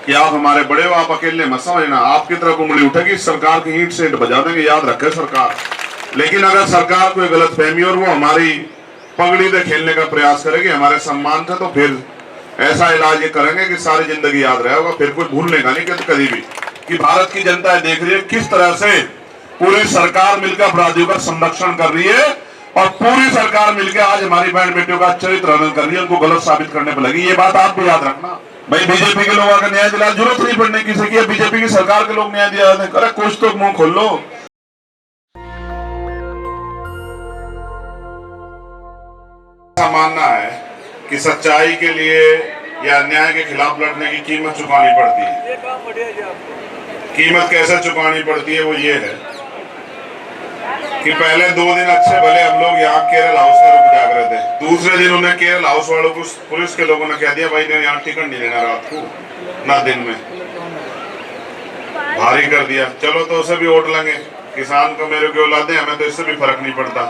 कि आप हमारे बड़े हो, आप अकेले मत समझना, आपकी तरफ उंगली उठेगी सरकार की ईंट से बजा देंगे, याद रखे सरकार। लेकिन अगर सरकार कोई गलत फहमी और वो हमारी पगड़ी से खेलने का प्रयास करेगी हमारे सम्मान से, तो फिर ऐसा इलाज ये करेंगे कि सारी जिंदगी याद रहेगा, फिर कोई भूलने का नहीं कभी भी। कि भारत की जनता देख रही है किस तरह से पूरी सरकार मिलकर अपराधियों का संरक्षण कर रही है, और पूरी सरकार मिलकर आज हमारी बहन बेटियों का चरित्र हनन कर रही है, उनको गलत साबित करने पर लगी। ये बात आप भी याद रखना भाई। बीजेपी के लोग अगर न्याय दिला, जरूरत नहीं पड़ने किसी की, बीजेपी की सरकार के लोग न्याय दिया, अरे कुछ तो मुंह खोल लो। मानना है कि सच्चाई के लिए या अन्याय के खिलाफ लड़ने की कीमत चुकानी पड़ती है। कीमत कैसे चुकानी पड़ती है वो ये है कि पहले 2 दिन अच्छे भले हम लोग यहाँ केरल हाउस में रुक जा रहे थे, दूसरे दिन उन्हें केरल हाउस वालों को पुलिस के लोगों ने कह दिया भाई ने यहाँ टिकट नहीं लेना रात को ना दिन में, भारी कर दिया। चलो तो उसे भी वोट लेंगे, किसान को मेरे को औलादे, हमें तो इससे भी फर्क नहीं पड़ता।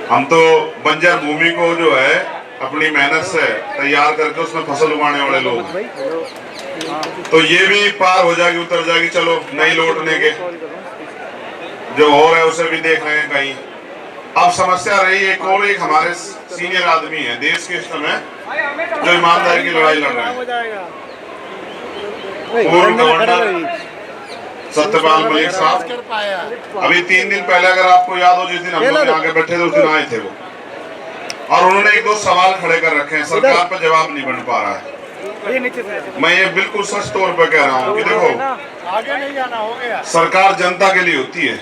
हम तो बंजर भूमि को जो है अपनी मेहनत से तैयार करके उसमें फसल उगाने वाले लोग, तो ये भी पार हो जाएगी, उतर जाएगी। चलो नहीं लौटने के जो हो रहा है उसे भी देख रहे हैं कहीं। अब समस्या रही एक और, एक हमारे सीनियर आदमी है देश के इस समय जो ईमानदारी की लड़ाई लड़ रहे हैं, पूर्व गवर्नर सत्यपाल मलिक साहब। अभी 3 दिन पहले अगर आपको याद हो, जिस दिन हम लोग यहाँ के बैठे थे उस दिन आए थे वो, और उन्होंने 1-2 सवाल खड़े कर रखे हैं, सरकार पर जवाब नहीं बन पा रहा है। मैं ये बिल्कुल सच तौर पर कह रहा हूँ कि देखो आगे नहीं जाना हो गया। सरकार जनता के लिए होती है,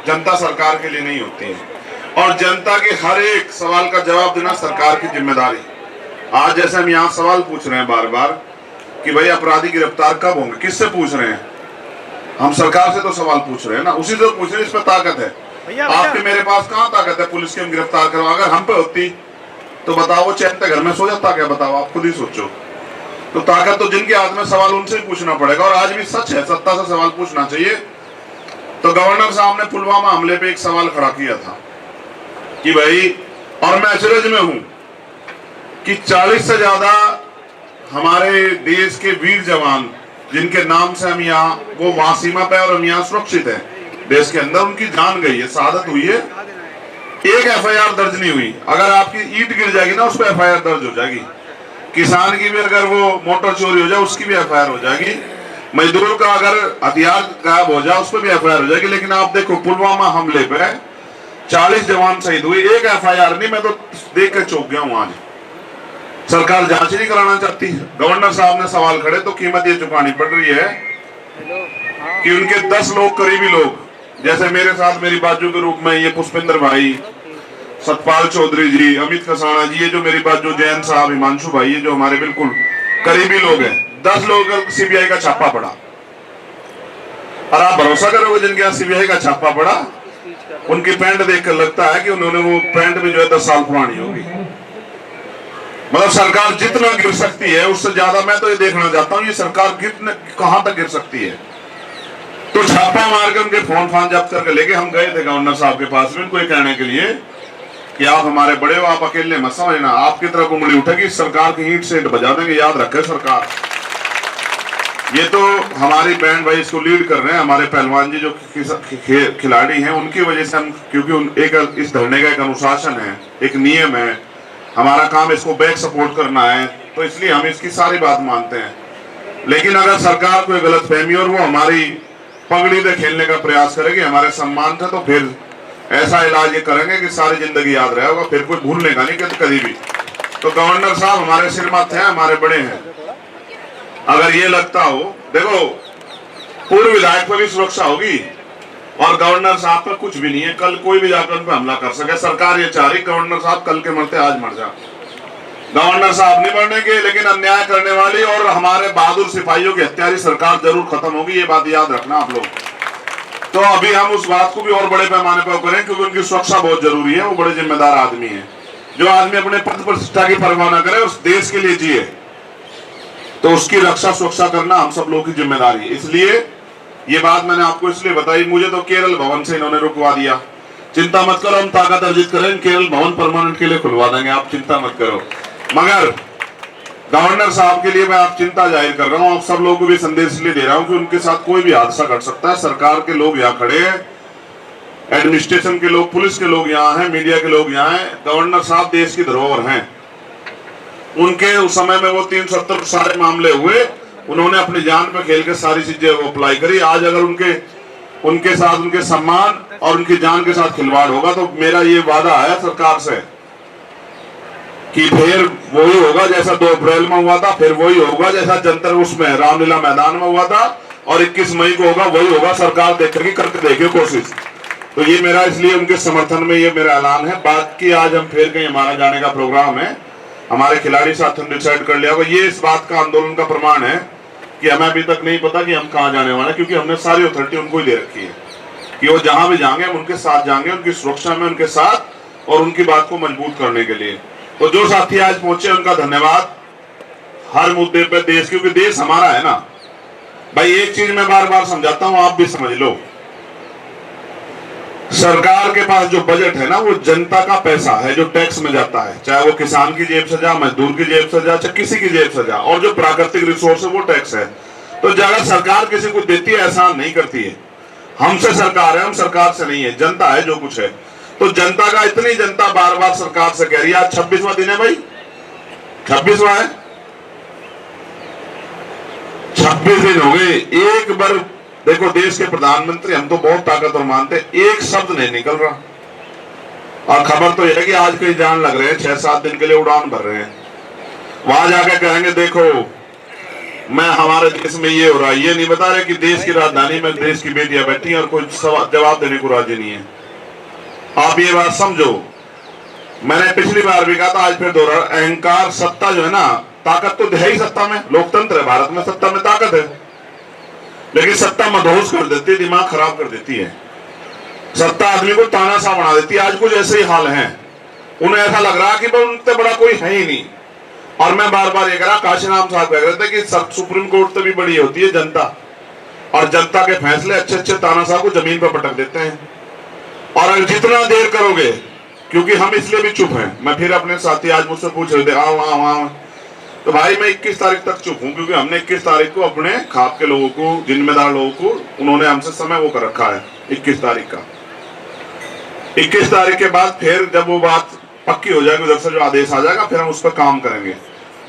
जनता सरकार के लिए नहीं होती है, और जनता के हर एक सवाल का जवाब देना सरकार की जिम्मेदारी। आज जैसे हम यहाँ सवाल पूछ रहे हैं बार बार कि भाई अपराधी गिरफ्तार कब होंगे, किससे पूछ रहे हैं हम? सरकार से तो सवाल पूछ रहे हैं ना, उसी से पूछ रहे हैं। इस पर ताकत है आपके मेरे पास, कहाँ ताकत है पुलिस के हम गिरफ्तार करो? अगर हम पे होती तो बताओ वो चैन पे घर में सो जाता क्या? बताओ, आप खुद ही सोचो। तो ताकत तो जिनके हाथ में, सवाल उनसे पूछना पड़ेगा। और आज भी सच है, सत्ता से सवाल पूछना चाहिए। तो गवर्नर साहब ने पुलवामा हमले पे एक सवाल खड़ा किया था कि भाई, और मैं अचरज में हूं कि 40 से ज्यादा हमारे देश के वीर जवान जिनके नाम से हम यहाँ, वो वहां सीमा पे और हम यहाँ सुरक्षित है देश के अंदर, उनकी जान गई है, शहादत हुई है, एक FIR दर्ज नहीं हुई। अगर आपकी ईंट गिर जाएगी ना उस पर FIR दर्ज हो जाएगी। किसान की भी अगर वो मोटर चोरी हो जाए उसकी भी FIR हो जाएगी। मजदूर का अगर हथियार गायब हो जाए उस पर भी FIR हो जाएगी। लेकिन आप देखो पुलवामा हमले पे 40 जवान शहीद हुए, एक FIR नहीं। मैं तो देख कर चौंक गया हूं। आज सरकार जांच नहीं कराना चाहती। गवर्नर साहब ने सवाल खड़े तो कीमत ये चुकानी पड़ रही है कि उनके 10 लोग, करीबी लोग, जैसे मेरे साथ मेरी बाजू के रूप में ये पुष्पेंद्र भाई, सतपाल चौधरी जी, अमित कसाना जी, ये जो मेरी बाजू, जैन साहब, हिमांशु भाई, ये जो हमारे बिल्कुल करीबी लोग हैं, 10 लोग CBI का छापा पड़ा। और आप भरोसा करोगे जिनके यहाँ CBI का छापा पड़ा, उनकी पैंट देखकर लगता है कि उन्होंने, वो पैंट भी जो है 10 साल पुरानी होगी। मतलब सरकार जितना गिर सकती है उससे ज्यादा मैं तो ये देखना चाहता हूँ ये सरकार कितने, कहां तक गिर सकती है। तो छापा मार के उनके फोन जब्त करके लेके हम गए थे गवर्नर साहब के पास में, उनको ये कहने के लिए कि आप हमारे बड़े हो, आप अकेले मत समझना, आपकी तरफ उंगली उठेगी सरकार की ईंट से बजा देंगे, याद रखे सरकार। ये तो हमारी बैंड भाई इसको लीड कर रहे हैं, हमारे पहलवान जी जो खिलाड़ी हैं उनकी वजह से हम, क्योंकि एक इस धरने का एक अनुशासन है, एक नियम है, हमारा काम इसको बैक सपोर्ट करना है, तो इसलिए हम इसकी सारी बात मानते हैं। लेकिन अगर सरकार कोई गलत फहमी और वो हमारी पगड़ी से खेलने का प्रयास करेगी हमारे सम्मान से, तो फिर ऐसा इलाज ये करेंगे कि सारी जिंदगी याद रहेगा, फिर कोई भूलने का नहीं कभी भी। तो गवर्नर साहब हमारे सिर माथे हैं, हमारे बड़े हैं। अगर ये लगता हो, देखो पूर्व विधायक पर भी सुरक्षा होगी और गवर्नर साहब पर कुछ भी नहीं है, कल कोई भी जाकर उन पर हमला कर सके। सरकार ये चाह रही गवर्नर साहब कल के मरते आज मर जा। गवर्नर साहब नहीं मरने के, लेकिन अन्याय करने वाली और हमारे बहादुर सिपाहियों की हत्यारी सरकार जरूर खत्म होगी, ये बात याद रखना आप लोग। तो अभी हम उस बात को भी और बड़े पैमाने पर करें, क्योंकि उनकी सुरक्षा बहुत जरूरी है। वो बड़े जिम्मेदार आदमी है। जो आदमी अपने पद प्रतिष्ठा की परवाह न करे, उस देश के लिए जिए, तो उसकी रक्षा सुरक्षा करना हम सब लोगों की जिम्मेदारी है। इसलिए ये बात मैंने आपको इसलिए बताई। मुझे तो केरल भवन से इन्होंने रुकवा दिया। चिंता मत करो, हम ताकत अर्जित करें, केरल भवन परमानेंट के लिए खुलवा देंगे, आप चिंता मत करो। मगर गवर्नर साहब के लिए मैं आप चिंता जाहिर कर रहा हूं, आप सब लोगों को भी संदेश इसलिए दे रहा हूं कि उनके साथ कोई भी हादसा घट सकता है। सरकार के लोग यहाँ खड़े हैं, एडमिनिस्ट्रेशन के लोग, पुलिस के लोग यहाँ हैं, मीडिया के लोग यहाँ हैं। गवर्नर साहब देश की धरोहर हैं। उनके उस समय में वो 370 सारे मामले हुए, उन्होंने अपनी जान पे खेल के सारी चीजें वो अप्लाई करी। आज अगर उनके साथ उनके सम्मान और उनकी जान के साथ खिलवाड़ होगा तो मेरा ये वादा है सरकार से कि फिर वही होगा जैसा 2 अप्रैल में हुआ था, फिर वही होगा जैसा जंतर उसमें रामलीला मैदान में हुआ था, और 21 मई को होगा वही होगा। सरकार देखेगी, करके देखिए कोशिश। तो ये मेरा इसलिए उनके समर्थन में ये मेरा ऐलान है। बाकी आज हम फिर कहीं हमारा जाने का प्रोग्राम है, हमारे खिलाड़ी साथियों ने डिसाइड कर लिया होगा। ये इस बात का आंदोलन का प्रमाण है कि हमें अभी तक नहीं पता कि हम कहाँ जाने वाले हैं, क्योंकि हमने सारी अथॉरिटी उनको ही दे रखी है कि वो जहां भी जाएंगे हम उनके साथ जाएंगे, उनकी सुरक्षा में उनके साथ, और उनकी बात को मजबूत करने के लिए। तो जो साथी आज पहुंचे उनका धन्यवाद। हर मुद्दे पे देश, क्योंकि देश हमारा है ना भाई। एक चीज मैं बार बार समझाता हूं, आप भी समझ लो, सरकार के पास जो बजट है ना वो जनता का पैसा है जो टैक्स में जाता है, चाहे वो किसान की जेब से जा, मजदूर की जेब से जा, चाहे किसी की जेब से जा, और जो प्राकृतिक रिसोर्स है वो टैक्स है। तो अगर सरकार किसी को देती है, एहसान नहीं करती है। हमसे सरकार है, हम सरकार से नहीं है, जनता है जो कुछ है। तो जनता का, इतनी जनता बार बार सरकार से कह रही है। आज 26वां दिन है भाई, 26वां है, 26 दिन हो गए। एक बार देखो, देश के प्रधानमंत्री, हम तो बहुत ताकतवर मानते, एक शब्द नहीं निकल रहा। और खबर तो यह है कि आज कहीं जान लग रहे हैं, 6-7 दिन के लिए उड़ान भर रहे हैं। वहां जाकर कहेंगे देखो मैं, हमारे देश में ये हो रहा है। ये नहीं बता रहे कि देश की राजधानी में देश की बेटियां बैठी हैं और कोई जवाब देने को राजी नहीं है। आप ये बात समझो। मैंने पिछली बार भी कहा था, आज फिर दोहरा, अहंकार, सत्ता जो है ना, ताकत तो है ही सत्ता में, लोकतंत्र है भारत में, सत्ता में ताकत है, लेकिन सत्ता मदहोश कर देती है, दिमाग खराब कर देती है। सत्ता आदमी को तानाशाह बना देती है। आज कुछ ऐसे ही हाल हैं, उन्हें ऐसा लग रहा कि उनसे बड़ा कोई है ही नहीं। और मैं बार बार ये कह रहा, काशीराम साहब कह रहे थे कि सुप्रीम कोर्ट से भी बड़ी होती है जनता, और जनता के फैसले अच्छे तानाशाह को जमीन पर पटक देते हैं। और अगर जितना देर करोगे, क्योंकि हम इसलिए भी चुप हैं, मैं फिर अपने साथी आज मुझसे पूछ रहे थे आओ, तो भाई मैं 21 तारीख तक चुप हूं, क्योंकि हमने 21 तारीख को अपने खाप के लोगों को, जिम्मेदार लोगों को, उन्होंने हमसे समय वो कर रखा है 21 तारीख का। 21 तारीख के बाद फिर जब वो बात पक्की हो जाएगी, उधर से जो आदेश आ जाएगा, फिर हम उस पर काम करेंगे।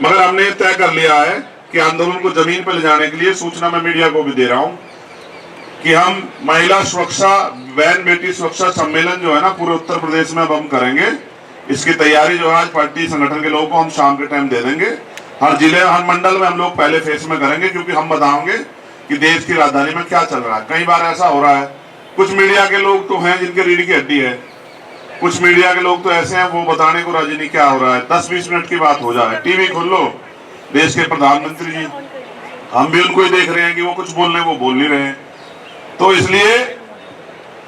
मगर हमने तय कर लिया है कि आंदोलन को जमीन पर ले जाने के लिए, सूचना मैं मीडिया को भी दे रहा हूं कि हम महिला सुरक्षा, बहन बेटी सुरक्षा सम्मेलन जो है ना पूरे उत्तर प्रदेश में अब हम करेंगे। इसकी तैयारी जो है आज पार्टी संगठन के लोगों को हम शाम के टाइम दे देंगे। हर जिले, हर मंडल में हम लोग पहले फेस में करेंगे, क्योंकि हम बताएंगे कि देश की राजधानी में क्या चल रहा है। कई बार ऐसा हो रहा है, कुछ मीडिया के लोग तो हैं जिनके रीढ़ की हड्डी है, कुछ मीडिया के लोग तो ऐसे हैं वो बताने को राजी नहीं क्या हो रहा है। 10-20 मिनट की बात हो जाए, टीवी खोल लो, देश के प्रधानमंत्री जी, हम भी उनको ही देख रहे हैं कि वो कुछ बोल रहे हैं, वो बोल नहीं रहे हैं। तो इसलिए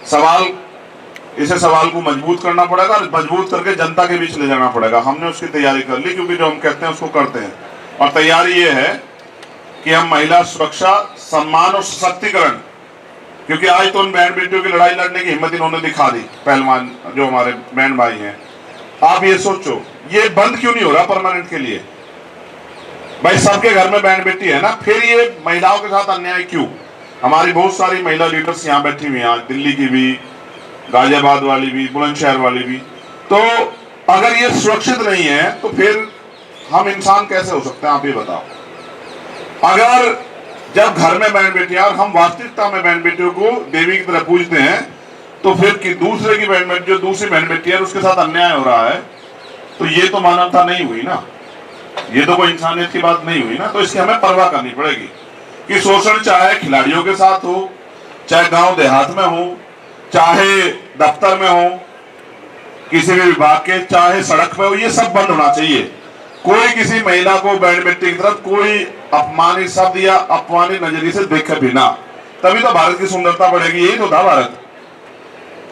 सवाल को मजबूत करना पड़ेगा, और मजबूत करके जनता के बीच ले जाना पड़ेगा। हमने उसकी तैयारी कर ली, क्योंकि जो हम कहते हैं उसको करते हैं। और तैयारी ये है कि हम महिला सुरक्षा, सम्मान और सशक्तिकरण, क्योंकि आज तो उन बहन बेटियों की लड़ाई लड़ने की हिम्मत इन्होंने दिखा दी, पहलवान जो हमारे बहन भाई हैं। आप ये सोचो, ये बंद क्यों नहीं हो रहा परमानेंट के लिए? भाई सबके घर में बहन बेटी है ना, फिर ये महिलाओं के साथ अन्याय क्यों? हमारी बहुत सारी महिला लीडर्स यहाँ बैठी हुई हैं, दिल्ली की भी, गाजियाबाद वाली भी, बुलंदशहर वाली भी। तो अगर ये सुरक्षित नहीं है तो फिर हम इंसान कैसे हो सकते हैं, आप ये बताओ। अगर जब घर में बहन बेटियां, और हम वास्तविकता में बहन बेटियों को देवी की तरह पूजते हैं, तो फिर कि दूसरे की बहन बेटी, जो दूसरी बहन बेटी है उसके साथ अन्याय हो रहा है, तो ये तो मानवता नहीं हुई ना, ये तो कोई इंसानियत की बात नहीं हुई ना। तो इसकी हमें परवाह करनी पड़ेगी कि शोषण चाहे खिलाड़ियों के साथ हो, चाहे गांव देहात में हो, चाहे दफ्तर में हो, किसी भी विभाग के, चाहे सड़क पे हो, ये सब बंद होना चाहिए। कोई किसी महिला को बहन बेटी की तरफ कोई अपमानित शब्द या अपमानित नजरिए से देखे बिना, तभी तो भारत की सुंदरता बढ़ेगी। यही तो था भारत,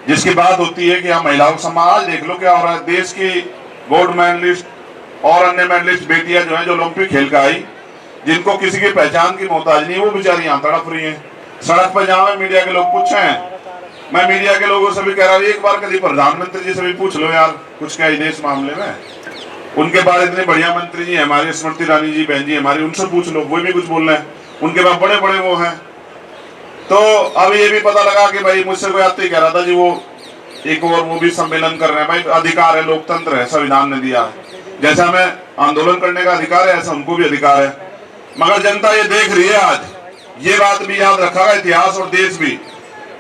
जिसकी बात होती है कि हम महिलाओं को समाज, देख लो क्या हो रहा है। देश की गोल्ड मेडलिस्ट और अन्य मेडलिस्ट बेटियां जो है, जो ओलंपिक खेल का आई, जिनको किसी की पहचान की मोहताज नहीं, वो बेचारी यहाँ तड़प रही है। सड़क पर जाओ, मीडिया के लोग पूछे, मैं मीडिया के लोगों से भी कह रहा हूँ, एक बार कभी प्रधानमंत्री जी से भी पूछ लो यार कुछ क्या देश मामले में। उनके बाद इतने बढ़िया मंत्री जी हमारे, स्मृति ईरानी जी बहन जी हमारी, उनसे पूछ लो, वो भी कुछ बोल रहे हैं, उनके पास बड़े बड़े वो हैं। तो अब ये भी पता लगा कि भाई मुझसे कोई आते ही कह रहा था जी वो एक और वो भी सम्मेलन कर रहे हैं। भाई अधिकार है, लोकतंत्र है, संविधान ने दिया है, जैसा हमें आंदोलन करने का अधिकार है ऐसा उनको भी अधिकार है। मगर जनता ये देख रही है, आज ये बात भी याद रखा इतिहास और देश भी,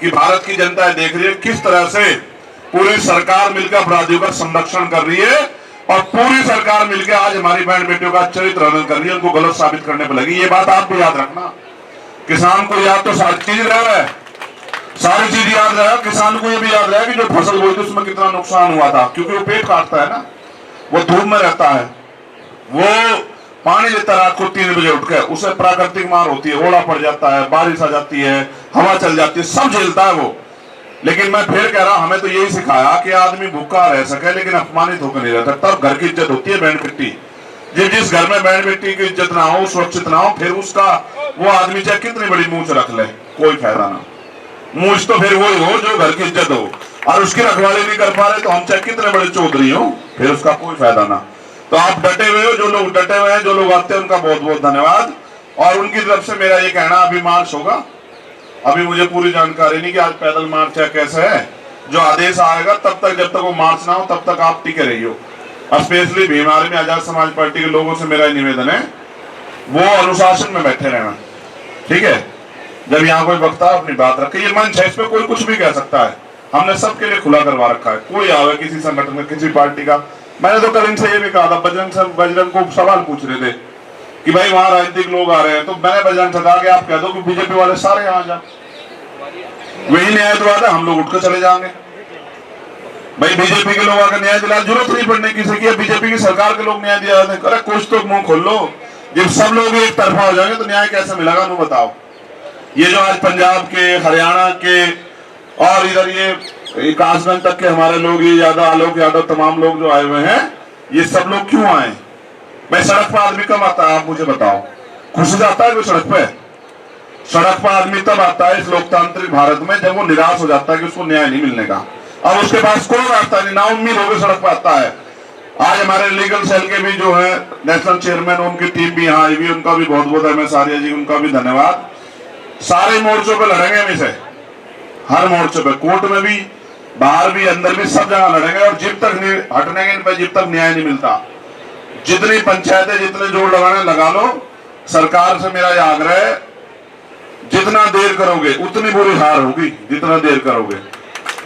कि भारत की जनता देख रही है किस तरह से पूरी सरकार मिलकर अपराधियों का संरक्षण कर रही है, और पूरी सरकार मिलकर आज हमारी बहन बेटियों का चरित्र हनन कर रही है, उनको गलत साबित करने पर लगी। ये बात आप भी याद रखना। किसान को याद तो सारी चीज रहा है, सारी चीज याद रहा, किसान को ये भी याद रहा कि जो फसल बोई थी उसमें कितना नुकसान हुआ था, क्योंकि वो पेट काटता है ना, वो धूप में रहता है, वो पानी लेता रात को 3 बजे उठकर, उसे प्राकृतिक मार होती है, ओला पड़ जाता है, बारिश आ जाती है, हवा चल जाती है, सब झेलता है वो। लेकिन मैं फिर कह रहा हूं, हमें तो यही सिखाया कि आदमी भूखा रह सके लेकिन अपमानित होकर नहीं रह सकता। घर की इज्जत होती है बैंड बेटी, जिस घर में बैंड बेटी की इज्जत ना हो, सुरक्षित ना हो, फिर उसका वो आदमी चाहे कितनी बड़ी मूंछ रख ले कोई फायदा ना। मूंछ तो फिर वही हो जो घर की इज्जत हो, और उसकी रखवाली नहीं कर पा रहे तो हम चाहे कितने बड़े चौधरी हो, फिर उसका कोई फायदा ना। तो आप डटे हुए हो, जो लोग डटे हुए हैं, जो लोग आते हैं, उनका बहुत बहुत धन्यवाद। और उनकी तरफ से मेरा ये कहना, अभी मार्च होगा, अभी मुझे पूरी जानकारी नहीं कि आज पैदल मार्च है कैसे है, जो आदेश आएगा तब तक, जब तक वो मार्च ना हो तब तक आप टिके रहिए। Specially Bhim army Azad Samaj party के लोगों से मेरा निवेदन है, वो अनुशासन में बैठे रहना, ठीक है। जब यहाँ कोई वक्ता अपनी बात रखे, ये मंच है, इस पे कोई कुछ भी कह सकता है, हमने सबके लिए खुला करवा रखा है। कोई आवे किसी संगठन में, किसी पार्टी का, मैंने तो कल इनसे ये भी कहा था, बजरंग को सवाल पूछ रहे थे कि भाई वहां राजनीतिक लोग आ रहे हैं, तो मैंने बजरंग से कहा कि आप कह दो कि बीजेपी वाले सारे यहाँ जा, वही न्याय दिलाते, हम लोग उठकर चले जाएंगे। भाई बीजेपी के लोग आकर न्याय दिला, जरूरत नहीं पड़ने किसी की, बीजेपी की सरकार के लोग न्याय दिला। अरे कुछ तो मुंह खोल लो, जब सब लोग एक तरफा हो जाएंगे तो न्याय कैसे मिलेगा, नु बताओ। ये जो आज पंजाब के, हरियाणा के और इधर ये कासगंज तक के हमारे लोग, ये यादव, आलोक यादव, तमाम लोग जो आए हुए हैं, ये सब लोग क्यों आए? भाई सड़क पर आदमी कब आता है, आप मुझे बताओ? खुश जाता है कोई सड़क पे? सड़क पर आदमी तब आता है इस लोकतांत्रिक भारत में जब वो निराश हो जाता है कि उसको न्याय नहीं मिलने का, अब उसके पास कोई रास्ता नहीं, ना उम्मीद होकर सड़क पर आता है। आज हमारे लीगल सेल के भी जो है नेशनल चेयरमैन, उनकी टीम भी यहाँ आई हुई, उनका भी बहुत बहुत MS आर्या जी, उनका भी धन्यवाद। सारे मोर्चों पे लड़ेंगे हम इसे, हर मोर्चे पे, कोर्ट में भी, बाहर भी, अंदर भी, सब जगह लड़ेंगे। और जब तक हटने के इन पे, जब तक न्याय नहीं मिलता, जितनी पंचायतें, जितने जोड़ लगाने लगा लो। सरकार से मेरा यह आग्रह है, जितना देर करोगे उतनी बुरी हार होगी, जितना देर करोगे,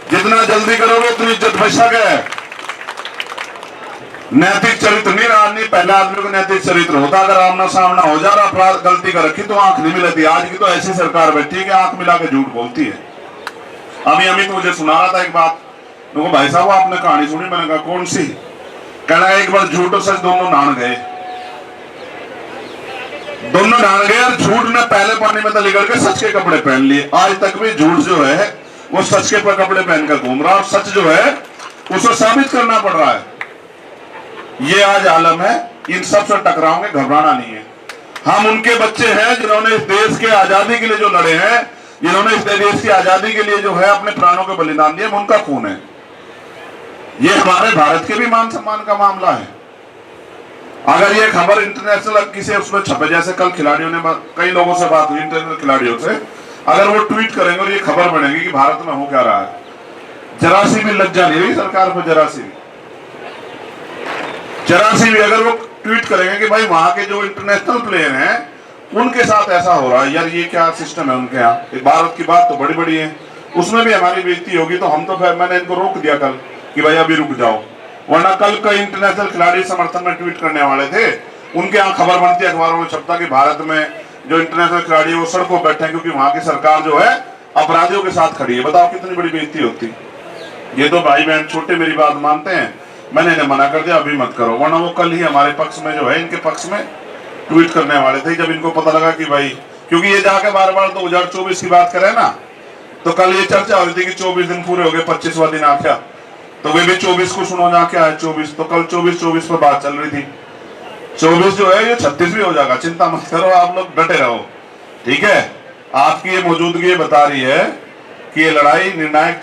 जितना जल्दी करोगे उतनी इज्जत बच सके। नैतिक चरित्र नहीं रहा, नहीं पहले आदमी को नैतिक चरित्र होता, अगर आमना सामना हो जा रहा, अपराध गलती कर रखी तो आंख नहीं मिलती। आज की तो ऐसी सरकार बैठी है कि आंख मिला के झूठ बोलती है। अभी अमित मुझे सुना रहा था एक बात, देखो भाई साहब आपने कहानी सुनी? मैंने कहा कौन सी? कहना एक बार झूठ और सच दोनों नान गए, दोनों नान गए, और झूठ ने पहले पानी में तो लिखल के सच के कपड़े पहन लिए। आज तक भी झूठ जो है वो सच के कपड़े पहनकर घूम रहा, और सच जो है उसे साबित करना पड़ रहा है। ये आज आलम है, इन सब से टकराओगे, घबराना नहीं है। हम उनके बच्चे हैं जिन्होंने इस देश के आजादी के लिए जो लड़े हैं, जिन्होंने इस देश की आजादी के लिए जो है अपने प्राणों के बलिदान दिए, उनका खून है। ये हमारे भारत के भी मान सम्मान का मामला है। अगर ये खबर इंटरनेशनल किसी उसमें छपे, जैसे कल खिलाड़ियों ने, कई लोगों से बात हुई इंटरनेशनल खिलाड़ियों से, अगर वो ट्वीट करेंगे और ये खबर बनेगी कि भारत में हो क्या रहा है, जरा सी भी लज्जा नहीं रही सरकार पर, जरा सी भी अगर वो ट्वीट करेंगे कि भाई वहां के जो इंटरनेशनल प्लेयर हैं उनके साथ ऐसा हो रहा है, यार ये क्या सिस्टम है उनके यहाँ। भारत की बात तो बड़ी बड़ी है, उसमें भी हमारी बेइज्जती होगी, तो हम तो फिर मैंने इनको रोक दिया कल कि भाई अभी रुक जाओ, वरना कल कई इंटरनेशनल खिलाड़ी समर्थन में ट्वीट करने वाले थे, उनके यहाँ खबर बनती है अखबारों में छपता कि भारत में जो इंटरनेशनल खिलाड़ी वो सड़कों पर बैठे हैं क्योंकि वहां की सरकार जो है अपराधियों के साथ खड़ी है। बताओ कितनी बड़ी बेइज्जती होती। ये तो भाई बहन छोटे मेरी बात मानते हैं, मैंने इन्हें मना कर दिया अभी मत करो, वरना वो कल ही हमारे पक्ष में जो है, इनके पक्ष में ट्वीट करने वाले थे, जब इनको पता लगा कि भाई, क्योंकि ये जाके बार बार 2024 की बात करे ना, तो कल ये चर्चा हो रही थी कि 24 दिन पूरे हो गए, 25वां दिन आ गया, तो वे भी 24 को सुनो जा क्या है 24, तो कल 24 पर बात चल रही थी। 24 जो है ये 36 भी हो जाएगा, चिंता मत करो, आप लोग डटे रहो, ठीक है। आपकी ये मौजूदगी ये बता रही है कि ये लड़ाई निर्णायक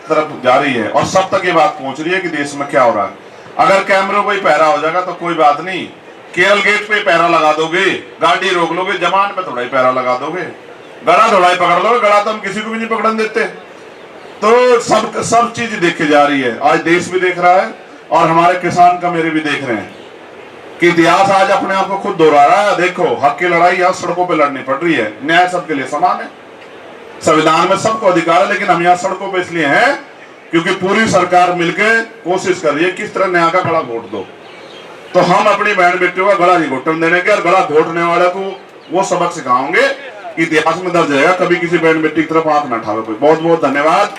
तरफ जा रही है, और सब तक ये बात पहुंच रही है कि देश में क्या हो रहा है। अगर कैमरों पे पहरा हो जाएगा तो कोई बात नहीं, केरल गेट पे पहरा लगा दोगे, गाड़ी रोक लोगे, जमान पे थोड़ा ही पहरा लगा दोगे, गड़ा थोड़ा ही पकड़ लोगे, गड़ा तो हम किसी को भी नहीं पकड़न देते। तो सब चीज देखी जा रही है, आज देश भी देख रहा है और हमारे किसान का मेरे भी देख रहे हैं कि इतिहास आज अपने आप को खुद दोहरा रहा है। देखो, हक की लड़ाई यहाँ सड़कों पे लड़नी पड़ रही है, न्याय सबके लिए समान है, संविधान में सबको अधिकार है, लेकिन हम यहाँ सड़कों पे इसलिए हैं क्योंकि पूरी सरकार मिलकर कोशिश कर रही है किस तरह न्याय का गला घोट दो। तो हम अपनी बहन बेटियों का गला नहीं घोटने देने के, और गला घोटने वाले को वो सबक सिखाओगे, इतिहास में दर्ज रहेगा, कभी किसी बहन बेटी की तरफ हाथ न उठावे कोई। बहुत बहुत धन्यवाद।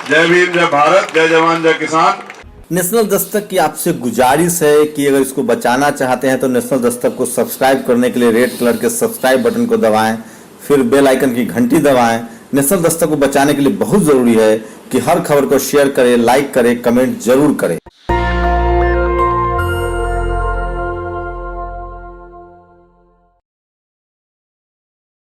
जय भीम, जय भारत, जय जवान, जय किसान। नेशनल दस्तक की आपसे गुजारिश है कि अगर इसको बचाना चाहते हैं तो नेशनल दस्तक को सब्सक्राइब करने के लिए रेड कलर के सब्सक्राइब बटन को दबाएं, फिर बेल आइकन की घंटी दबाएं। नेशनल दस्तक को बचाने के लिए बहुत जरूरी है कि हर खबर को शेयर करें, लाइक करें, कमेंट जरूर करें।